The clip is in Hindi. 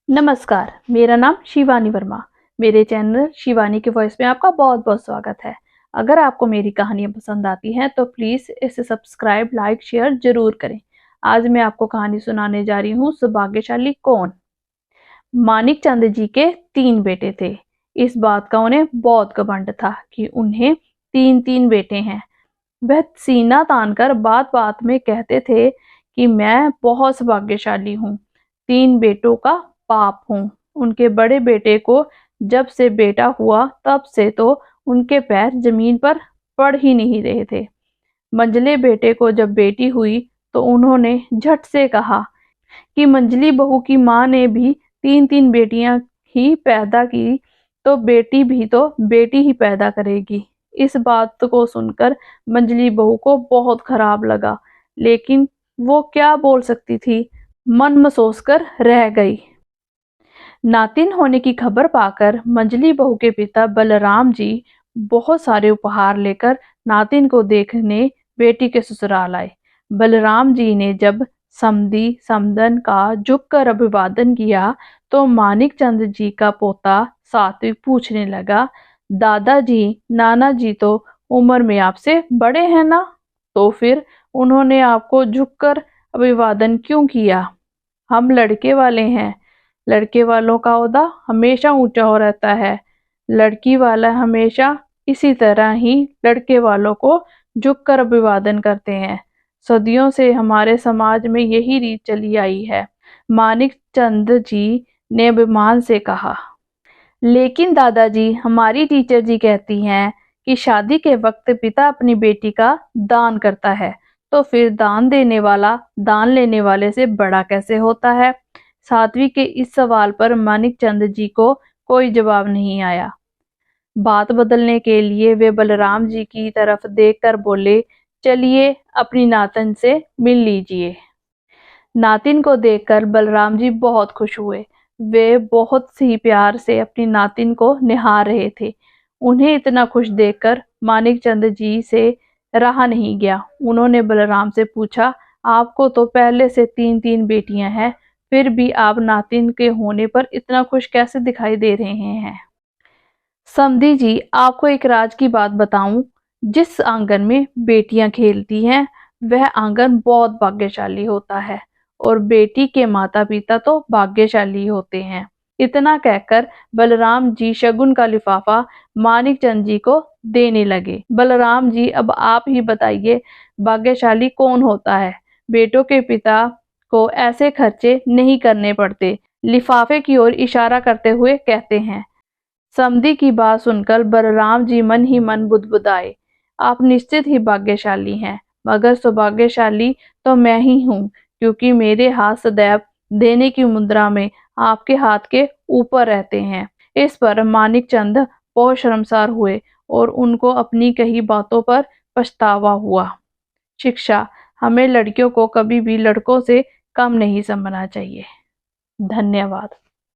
नमस्कार, मेरा नाम शिवानी वर्मा। मेरे चैनल शिवानी की वॉइस में आपका बहुत बहुत स्वागत है। अगर आपको मेरी कहानियाँ पसंद आती हैं तो प्लीज़ इसे सब्सक्राइब, लाइक, शेयर ज़रूर करें। आज मैं आपको कहानी सुनाने जा रही हूँ सौभाग्यशाली कौन। मानिक चंद जी के 3 बेटे थे। इस बात का उन्हें बहुत घमंड था कि उन्हें 3-3 बेटे हैं। वह सीना तानकर बात बात में कहते थे कि मैं बहुत सौभाग्यशाली हूँ, 3 बेटों का बाप हूँ। उनके बड़े बेटे को जब से बेटा हुआ तब से तो उनके पैर जमीन पर पड़ ही नहीं रहे थे। मंझले बेटे को जब बेटी हुई तो उन्होंने झट से कहा कि मंझली बहू की माँ ने भी 3-3 बेटियां ही पैदा की तो बेटी भी तो बेटी ही पैदा करेगी। इस बात को सुनकर मंझली बहू को बहुत खराब लगा, लेकिन वो क्या बोल सकती थी, मन मसोस कर रह गई। नातिन होने की खबर पाकर मंझली बहू के पिता बलराम जी बहुत सारे उपहार लेकर नातिन को देखने बेटी के ससुराल आए। बलराम जी ने जब समधी समदन का झुककर अभिवादन किया तो मानिक चंद जी का पोता सात्विक पूछने लगा, दादाजी नाना जी तो उम्र में आपसे बड़े हैं ना, तो फिर उन्होंने आपको झुककर अभिवादन क्यों किया? हम लड़के वाले हैं, लड़के वालों का ओहदा हमेशा ऊंचा हो रहता है। लड़की वाला हमेशा इसी तरह ही लड़के वालों को झुककर अभिवादन करते हैं। सदियों से हमारे समाज में यही रीत चली आई है, मानिक चंद जी ने अभिमान से कहा। लेकिन दादाजी, हमारी टीचर जी कहती हैं कि शादी के वक्त पिता अपनी बेटी का दान करता है, तो फिर दान देने वाला दान लेने वाले से बड़ा कैसे होता है? साध्वी के इस सवाल पर मानिक चंद जी को कोई जवाब नहीं आया। बात बदलने के लिए वे बलराम जी की तरफ देखकर बोले, चलिए अपनी नातन से मिल लीजिए। नातिन को देखकर बलराम जी बहुत खुश हुए। वे बहुत ही प्यार से अपनी नातिन को निहार रहे थे। उन्हें इतना खुश देखकर मानिक चंद जी से रहा नहीं गया। उन्होंने बलराम से पूछा, आपको तो पहले से 3-3 बेटियां हैं, फिर भी आप नातिन के होने पर इतना खुश कैसे दिखाई दे रहे हैं? समधी जी, आपको एक राज की बात बताऊं, जिस आंगन में बेटियां खेलती हैं वह आंगन बहुत भाग्यशाली होता है और बेटी के माता पिता तो भाग्यशाली होते हैं। इतना कहकर बलराम जी शगुन का लिफाफा मानिक चंद जी को देने लगे। बलराम जी, अब आप ही बताइए, भाग्यशाली कौन होता है? बेटों के पिता को ऐसे खर्चे नहीं करने पड़ते। लिफाफे की ओर इशारा करते हुए कहते हैं। समधी की बात सुनकर बलराम जी मन ही मन बुदबुदाए, आप निश्चित ही भाग्यशाली हैं, मगर सौभाग्यशाली तो मैं ही हूँ, क्योंकि मेरे हाथ सदैव देने की मुद्रा में आपके हाथ के ऊपर रहते हैं। इस पर मानिक चंद बहुत शर्मसार हुए और उनको अपनी कही बातों पर पछतावा हुआ। शिक्षा, हमें लड़कियों को कभी भी लड़कों से कम नहीं समझना चाहिए। धन्यवाद।